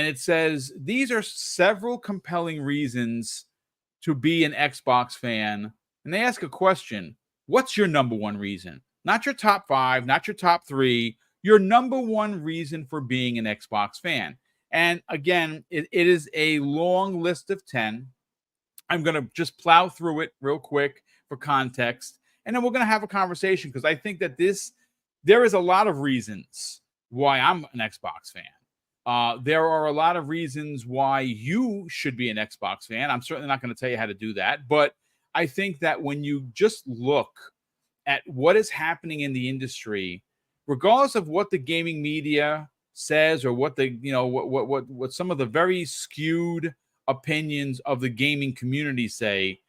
and it says, these are several compelling reasons to be an Xbox fan. And they ask a question. What's your number one reason? Not your top 5, not your top 3, your number one reason for being an Xbox fan. And again, it is a long list of 10. I'm going to just plow through it real quick for context. And then we're going to have a conversation, because I think that there is a lot of reasons why I'm an Xbox fan. There are a lot of reasons why you should be an Xbox fan. I'm certainly not going to tell you how to do that, but I think that when you just look at what is happening in the industry, regardless of what the gaming media says, or what the, what some of the very skewed opinions of the gaming community say,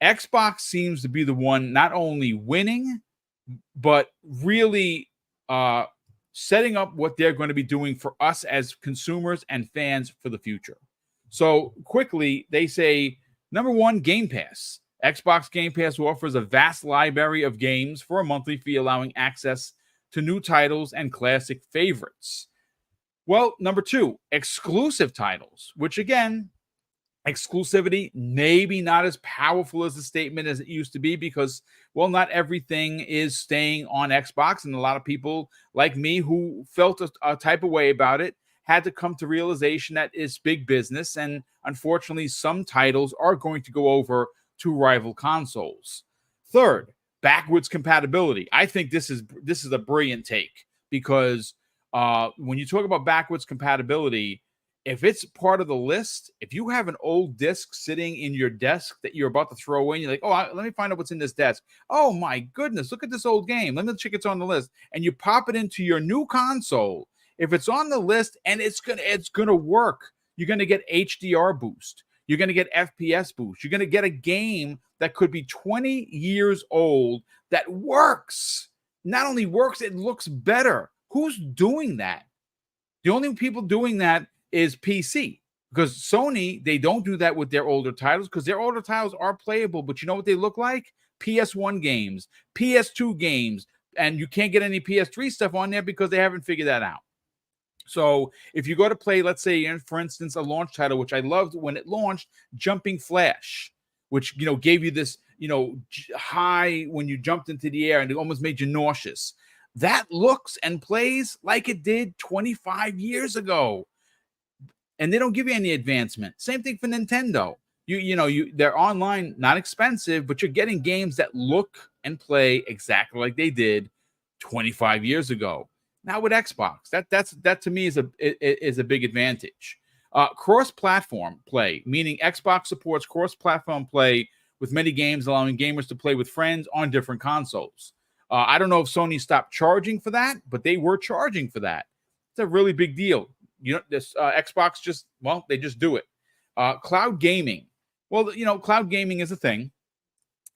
Xbox seems to be the one not only winning, but really setting up what they're going to be doing for us as consumers and fans for the future. So quickly, they say, number one, Game Pass. Xbox Game Pass offers a vast library of games for a monthly fee, allowing access to new titles and classic favorites. Well, number two, exclusive titles, which again, exclusivity maybe not as powerful as a statement as it used to be, because, well, not everything is staying on Xbox, and a lot of people like me who felt a type of way about it had to come to realization that it's big business, and unfortunately some titles are going to go over to rival consoles. Third, backwards compatibility. I think this is a brilliant take, because when you talk about backwards compatibility, if it's part of the list, if you have an old disc sitting in your desk that you're about to throw in, you're like, oh, let me find out what's in this desk. Oh my goodness, look at this old game. Let me check it's on the list. And you pop it into your new console. If it's on the list and it's gonna work, you're gonna get HDR boost. You're gonna get FPS boost. You're gonna get a game that could be 20 years old that works. Not only works, it looks better. Who's doing that? The only people doing that is PC, because Sony, they don't do that with their older titles, because their older titles are playable, but you know what they look like? PS1 games, PS2 games, and you can't get any PS3 stuff on there because they haven't figured that out. So if you go to play, let's say, for instance, a launch title, which I loved when it launched, Jumping Flash, which, gave you this, high when you jumped into the air and it almost made you nauseous. That looks and plays like it did 25 years ago. And they don't give you any advancement. Same thing for Nintendo. They're online, not expensive, but you're getting games that look and play exactly like they did 25 years ago. Now with Xbox, that to me is a big advantage. Cross-platform play, meaning Xbox supports cross-platform play with many games, allowing gamers to play with friends on different consoles. I don't know if Sony stopped charging for that, but they were charging for that. It's a really big deal. This Xbox they just do it. Cloud gaming. Well, cloud gaming is a thing.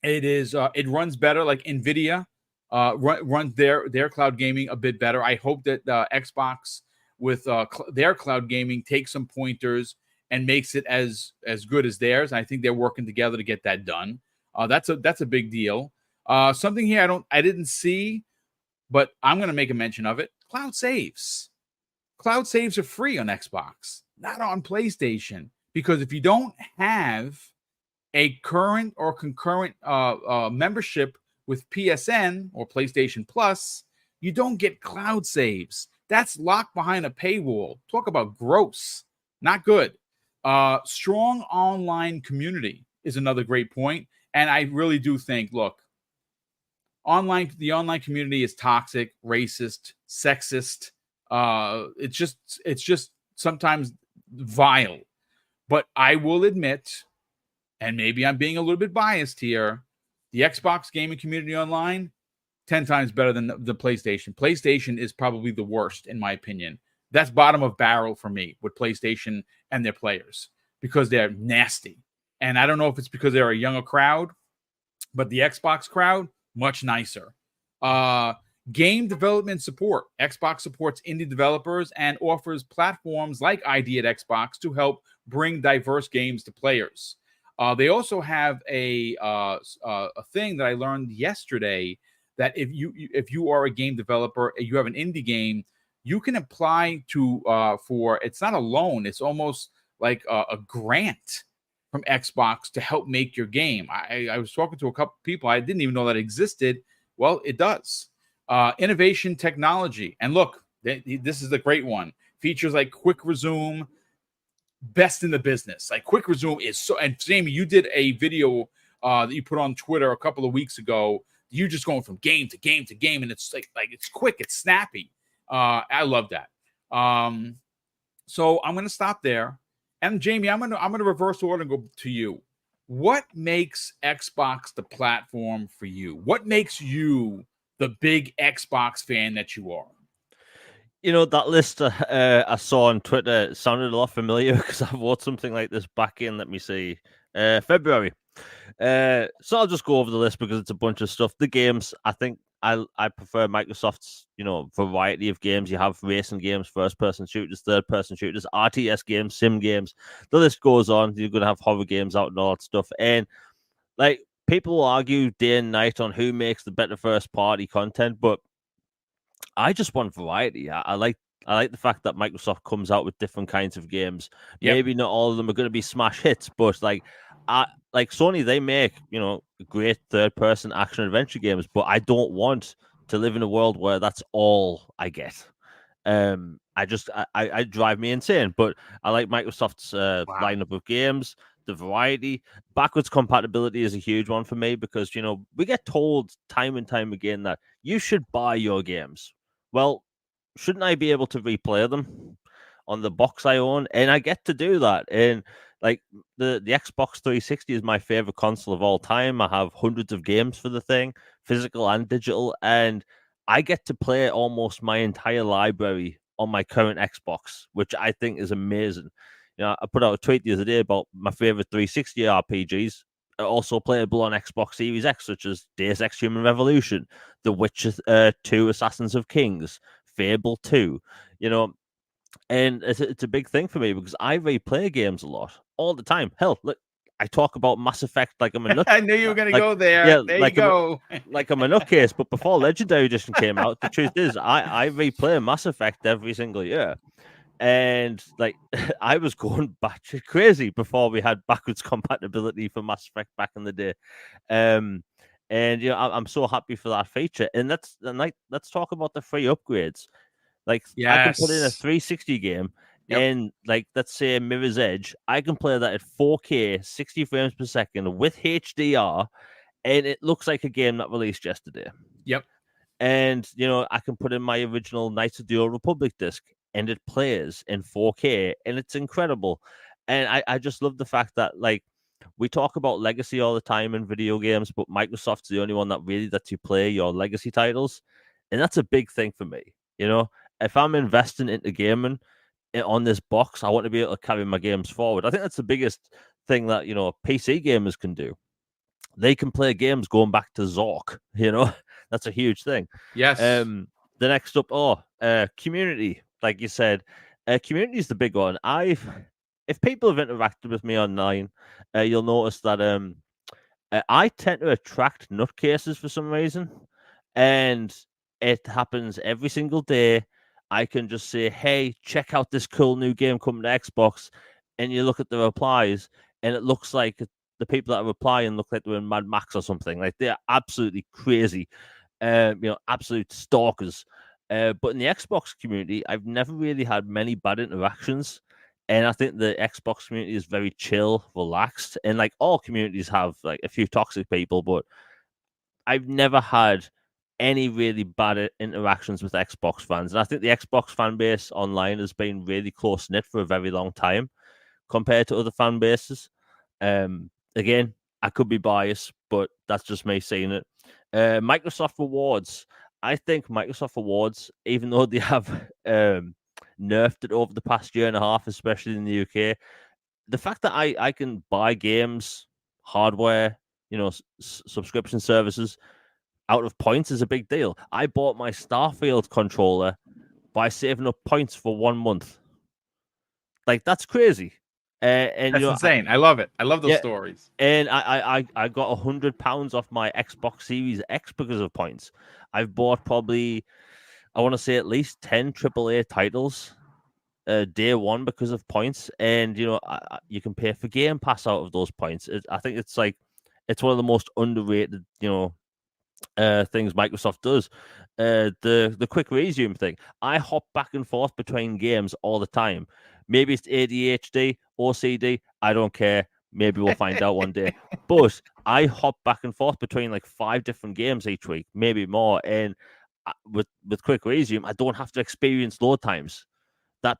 It runs better. Like NVIDIA runs their cloud gaming a bit better. I hope that Xbox with their cloud gaming takes some pointers and makes it as good as theirs. And I think they're working together to get that done. That's a big deal. Something here I didn't see, but I'm going to make a mention of it. Cloud saves. Cloud saves are free on Xbox, not on PlayStation, because if you don't have a current or concurrent membership with PSN or PlayStation Plus, you don't get cloud saves. That's locked behind a paywall. Talk about gross. Not good. Strong online is another great point. And I really do think, look, the online community is toxic, racist, sexist. It's just sometimes vile. But I will admit, and maybe I'm being a little bit biased here, the Xbox gaming community online, 10 times better than the PlayStation. PlayStation is probably the worst, in my opinion. That's bottom of barrel for me with PlayStation and their players, because they're nasty. And I don't know if it's because they're a younger crowd, but the Xbox crowd, much nicer. Game development support. Xbox supports indie developers and offers platforms like ID at Xbox to help bring diverse games to players. They also have a thing that I learned yesterday, that if you are a game developer and you have an indie game, you can apply to for, it's not a loan, it's almost like a grant from Xbox to help make your game. I was talking to a couple people, I didn't even know that existed. Well, it does. Innovation technology. And look, this is the great one. Features like quick resume, best in the business. Like quick resume is so, and Jamie, you did a video that you put on Twitter a couple of weeks ago. You just going from game to game to game, and it's like it's quick, it's snappy. I love that. So I'm gonna stop there. And Jamie, I'm gonna reverse order and go to you. What makes Xbox the platform for you? What makes you the big Xbox fan that you are? You know, that list I saw on Twitter sounded a lot familiar because I wrote something like this back in, let me see, February. So I'll just go over the list because it's a bunch of stuff. The games, I think I prefer Microsoft's, variety of games. You have racing games, first-person shooters, third-person shooters, RTS games, sim games. The list goes on. You're going to have horror games out and all that stuff. And, like, people will argue day and night on who makes the better first-party content, but I just want variety. I like the fact that Microsoft comes out with different kinds of games. Yep. Maybe not all of them are going to be smash hits, but like Sony, they make great third person action adventure games. But I don't want to live in a world where that's all I get. I drive me insane. But I like Microsoft's lineup of games, the variety. Backwards compatibility is a huge one for me because we get told time and time again that you should buy your games. Well, shouldn't I be able to replay them on the box I own? And I get to do that. And like the Xbox 360 is my favorite console of all time. I have hundreds of games for the thing, physical and digital, and I get to play almost my entire library on my current Xbox, which I think is amazing. I put out a tweet the other day about my favorite 360 RPGs, also playable on Xbox Series X, such as Deus Ex Human Revolution, The Witcher 2 Assassins of Kings, Fable 2, and it's a big thing for me because I replay games a lot, all the time. Hell, look, I talk about Mass Effect like I'm a nut. I knew you were going to go there. Yeah, there you go. Like I'm a nutcase, but before Legendary Edition came out, the truth is I replay Mass Effect every single year. And like I was going batshit crazy before we had backwards compatibility for Mass Effect back in the day. And I'm so happy for that feature. And let's talk about the free upgrades. Like I can put in a 360 game, and like let's say Mirror's Edge, I can play that at 4K, 60 frames per second with HDR, and it looks like a game that released yesterday. Yep. And I can put in my original Knights of the Old Republic disc, and it plays in 4K, and it's incredible. And I just love the fact that like we talk about legacy all the time in video games, but Microsoft's the only one that really lets you play your legacy titles, and that's a big thing for me. If I'm investing into gaming on this box, I want to be able to carry my games forward. I think that's the biggest thing that PC gamers can do. They can play games going back to Zork. That's a huge thing. Yes. The next up, community. Like you said, community is the big one. If people have interacted with me online, you'll notice that I tend to attract nutcases for some reason, and it happens every single day. I can just say, "Hey, check out this cool new game coming to Xbox," and you look at the replies, and it looks like the people that are replying look like they're in Mad Max or something. Like they're absolutely crazy, absolute stalkers. But in the Xbox community, I've never really had many bad interactions. And I think the Xbox community is very chill, relaxed, and like all communities have like a few toxic people, but I've never had any really bad interactions with Xbox fans. And I think the Xbox fan base online has been really close knit for a very long time compared to other fan bases. Again, I could be biased, but that's just me seeing it. Microsoft Rewards. I think Microsoft Rewards, even though they have nerfed it over the past year and a half, especially in the UK, the fact that I can buy games, hardware, subscription services out of points is a big deal. I bought my Starfield controller by saving up points for 1 month. Like that's crazy. And that's insane. I love it. I love those stories. And I got £100 off my Xbox Series X because of points. I've bought probably I want to say at least 10 AAA titles day one because of points, and you can pay for Game Pass out of those points. I think it's one of the most underrated things Microsoft does. The quick resume thing. I hop back and forth between games all the time. Maybe it's ADHD, OCD. I don't care. Maybe we'll find out one day. But I hop back and forth between like 5 different games each week, maybe more. And with quick resume, I don't have to experience load times. That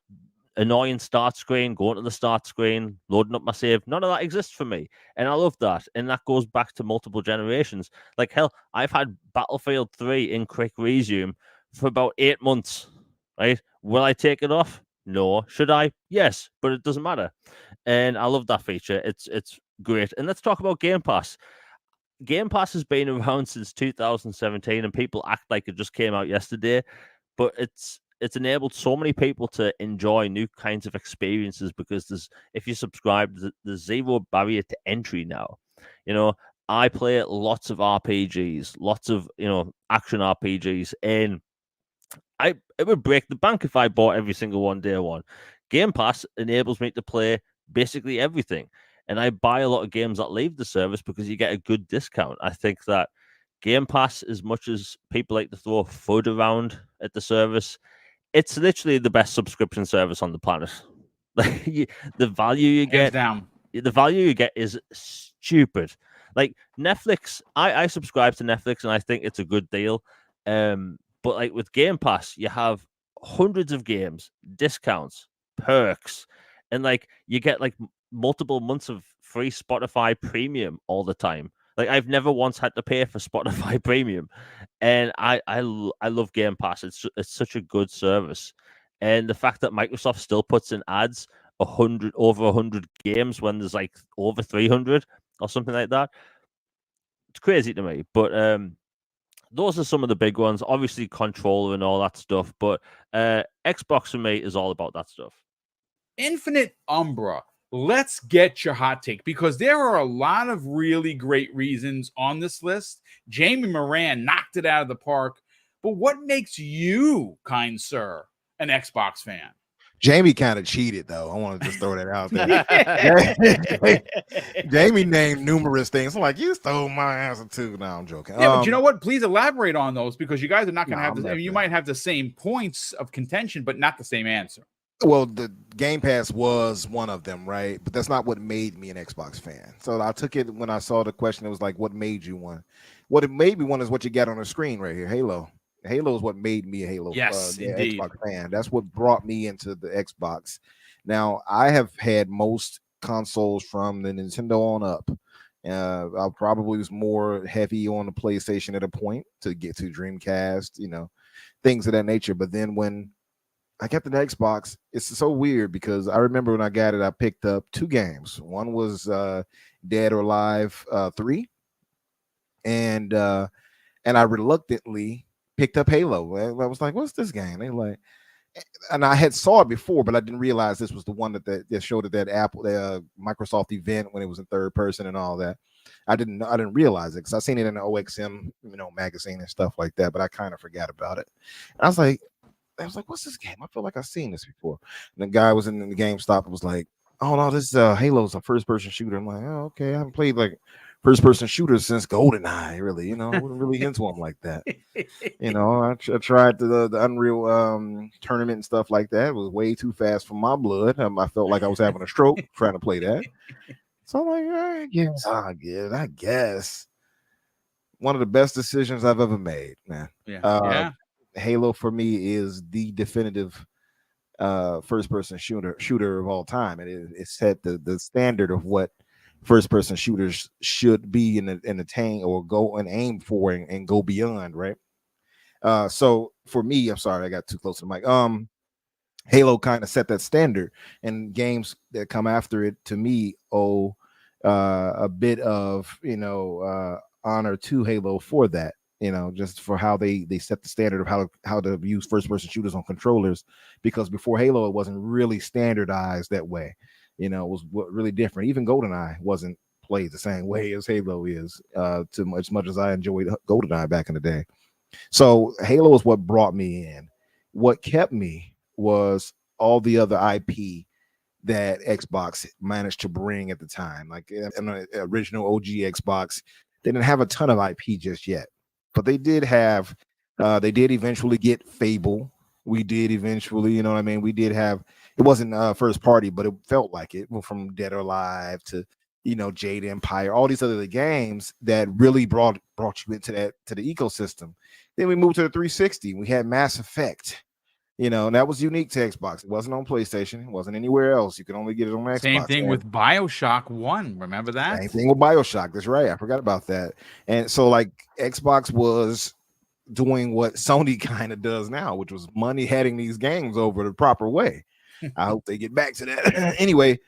annoying start screen, going to the start screen, loading up my save, none of that exists for me. And I love that. And that goes back to multiple generations. Like, hell, I've had Battlefield 3 in quick resume for about 8 months, right? Will I take it off? No. Should I? Yes, but it doesn't matter. And I love that feature. It's great. And let's talk about Game Pass. Game Pass has been around since 2017, and people act like it just came out yesterday, but it's enabled so many people to enjoy new kinds of experiences because if you subscribe, there's zero barrier to entry now. I play lots of RPGs, lots of action RPGs, and it would break the bank if I bought every single one day one. Game Pass enables me to play basically everything, and I buy a lot of games that leave the service because you get a good discount. I think that Game Pass, as much as people like to throw FUD around at the service, it's literally the best subscription service on the planet. The value you get, down. the value you get is stupid. Like Netflix, I subscribe to Netflix and I think it's a good deal. But like with Game Pass, you have hundreds of games, discounts, perks, and like you get like multiple months of free Spotify Premium all the time. Like I've never once had to pay for Spotify Premium, and I love Game Pass. It's such a good service, and the fact that Microsoft still puts in ads over 100 games when there's like over 300 or something like that, it's crazy to me. But those are some of the big ones. Obviously, controller and all that stuff, but Xbox for me is all about that stuff. Infinite Umbra. Let's get your hot take because there are a lot of really great reasons on this list. Jamie Moran knocked it out of the park. But what makes you, kind sir, an Xbox fan? Jamie kind of cheated, though. I want to just throw that out there. Jamie named numerous things. I'm like, you stole my answer too. No, I'm joking. Yeah, but you know what? Please elaborate on those because you guys are not going to have the. You might have the same points of contention, but not the same answer. Well, the Game Pass was one of them, right? But that's not what made me an Xbox fan. So I took it when I saw the question. It was like, what made you one? What it made me one is what you got on the screen right here, Halo. Halo is what made me a Halo Xbox fan. That's what brought me into the Xbox. Now, I have had most consoles from the Nintendo on up. I probably was more heavy on the PlayStation at a point to get to Dreamcast, things of that nature. But then when I got the Xbox, it's so weird because I remember when I got it, I picked up 2 games. One was Dead or Alive 3, and I reluctantly picked up Halo. I was like, "What's this game?" They like, and I had saw it before, but I didn't realize this was the one that showed at that Apple, Microsoft event when it was in third person and all that. I didn't realize it because I seen it in the OXM, magazine and stuff like that, but I kind of forgot about it. And I was like, "What's this game? I feel like I've seen this before." And the guy was in the GameStop and was like, "Oh no, this Halo's a first-person shooter." I'm like, "Oh, okay. I haven't played like first-person shooters since GoldenEye, really. I wasn't really into them like that. I tried the Unreal tournament and stuff like that. It was way too fast for my blood. I felt like I was having a stroke trying to play that. So I'm like, I guess one of the best decisions I've ever made, man. Yeah. Halo for me is the definitive first-person shooter of all time, and it set the standard of what first-person shooters should be and attain or go and aim for and go beyond, right? So for me, I'm sorry, I got too close to the mic. Halo kind of set that standard, and games that come after it, to me, owe a bit of honor to Halo for that. Just for how they set the standard of how to use first-person shooters on controllers, because before Halo, it wasn't really standardized that way. It was really different. Even GoldenEye wasn't played the same way as Halo is, as much as I enjoyed GoldenEye back in the day. So Halo is what brought me in. What kept me was all the other IP that Xbox managed to bring at the time. Like in the original OG Xbox, they didn't have a ton of IP just yet, but they did have. They did eventually get Fable. We did eventually, you know what I mean. We did have. It wasn't first party, but it felt like it. Went from Dead or Alive to Jade Empire, all these other games that really brought you into the ecosystem. Then we moved to the 360. We had Mass Effect. And that was unique to Xbox. It wasn't on PlayStation. It wasn't anywhere else. You could only get it on Xbox. Same thing with BioShock 1. Remember that? Same thing with BioShock. That's right. I forgot about that. And so, like, Xbox was doing what Sony kind of does now, which was money heading these games over the proper way. I hope they get back to that. Anyway,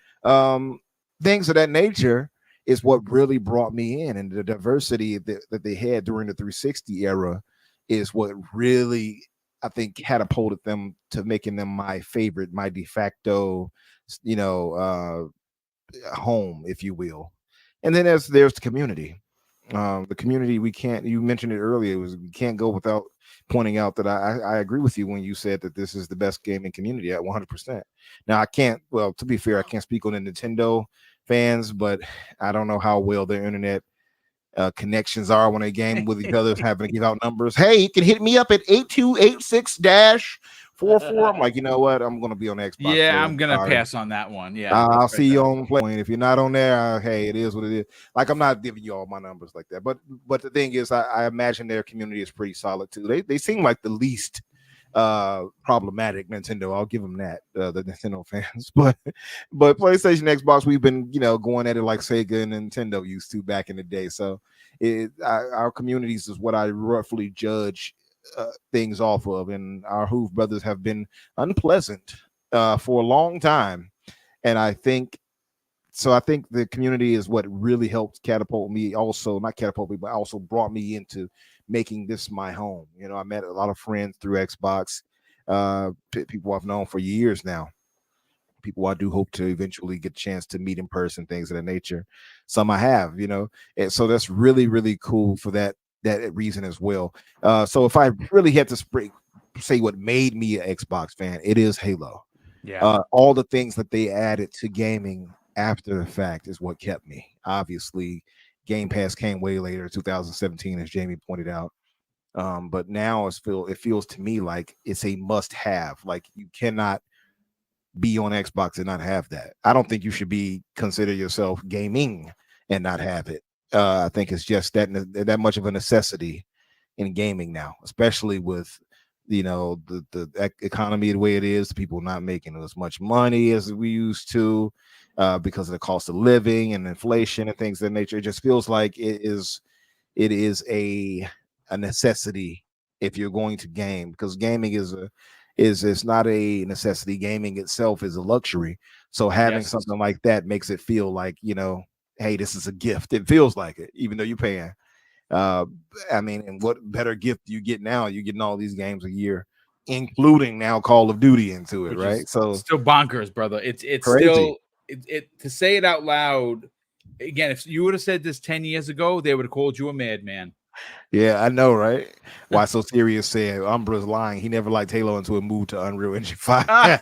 things of that nature is what really brought me in, and the diversity that they had during the 360 era is what really, I think, catapulted them to making them my favorite, my de facto, home, if you will. And then there's the community. The community, you mentioned it earlier, we can't go without pointing out that I agree with you when you said that this is the best gaming community at 100%. Now, to be fair, I can't speak on the Nintendo fans, but I don't know how well their internet connections are when they game with each other, having to give out numbers. Hey, you can hit me up at 8286-44. I'm like, you know what? I'm going to be on Xbox. Yeah, I'm going to pass on that one. Yeah, I'll see you on Play. If you're not on there, hey, it is what it is. Like, I'm not giving you all my numbers like that. But the thing is, I imagine their community is pretty solid too. They seem like the least problematic Nintendo. I'll give them that, the Nintendo fans. But PlayStation, Xbox, we've been going at it like Sega and Nintendo used to back in the day. So our communities is what I roughly judge things off of, and our Hoove brothers have been unpleasant for a long time, and I think the community is what really helped catapult me. Also, not catapult me, but also brought me into making this my home. I met a lot of friends through Xbox, people I've known for years now, people I do hope to eventually get a chance to meet in person, things of that nature. Some I have, and so that's really, really cool for that reason as well. So if I really had to say what made me an Xbox fan, it is Halo. Yeah. All the things that they added to gaming after the fact is what kept me. Obviously, Game Pass came way later, 2017, as Jamie pointed out. But now it feels to me like it's a must-have. Like, you cannot be on Xbox and not have that. I don't think you should consider yourself gaming and not have it. I think it's just that much of a necessity in gaming now, especially with the economy the way it is, people not making as much money as we used to because of the cost of living and inflation and things of that nature. It just feels like it is a necessity if you're going to game, because gaming is not a necessity. Gaming itself is a luxury. So having something like that makes it feel like, hey, this is a gift. It feels like it, even though you're paying. I mean, and what better gift do you get now? You're getting all these games a year, including now Call of Duty into it, right? So still bonkers, brother. It's crazy. Still to say it out loud. Again, if you would have said this 10 years ago, they would have called you a madman. Yeah, I know, right? Why So Serious said Umbra's lying. He never liked Halo until it moved to Unreal Engine 5.